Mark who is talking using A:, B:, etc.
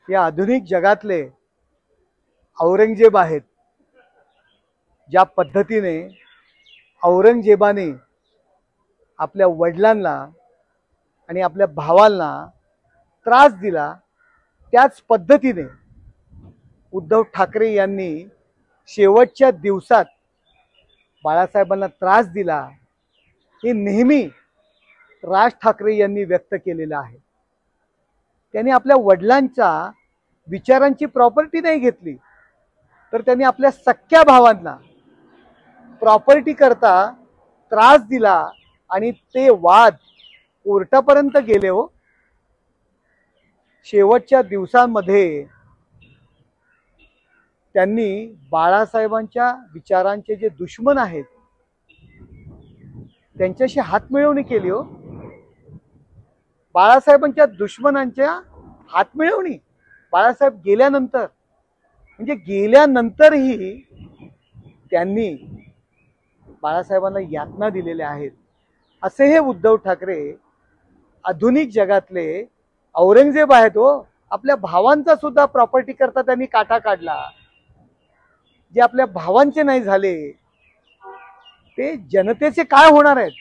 A: या आधुनिक जगातले औरंगजेब आहेत. ज्या पद्धतीने औरंगजेबाने आपल्या वडिलांना आणि आपल्या भावांना त्रास दिला, त्याच पद्धतीने उद्धव ठाकरे यांनी शेवटच्या दिवसात बाळासाहेबांना त्रास दिला, हे नेहमी राज ठाकरे यांनी व्यक्त केलेलं आहे. त्यांनी आपल्या वडिलांच्या विचारांची प्रॉपर्टी नाही घेतली, तर त्यांनी आपल्या सख्या भावांना प्रॉपर्टी करता त्रास दिला आणि ते वाद कोर्टापर्यंत गेले. हो, शेवटच्या दिवसांमध्ये त्यांनी बाळासाहेबांच्या विचारांचे जे दुश्मन आहेत त्यांच्याशी हातमिळवणी केली. हो, बाळासाहेबांच्या दुश्मनांच्या हातमिळवणी बाळासाहेब गेल्यानंतर, म्हणजे गेल्यानंतरही त्यांनी बाळासाहेबांना यातना दिलेल्या आहेत. असे हे उद्धव ठाकरे आधुनिक जगातले औरंगजेब आहेत. हो, आपल्या भावांचा सुद्धा प्रॉपर्टी करता त्यांनी काटा काढला. जे आपल्या भावांचे नाही झाले ते जनतेचे काय होणार आहेत.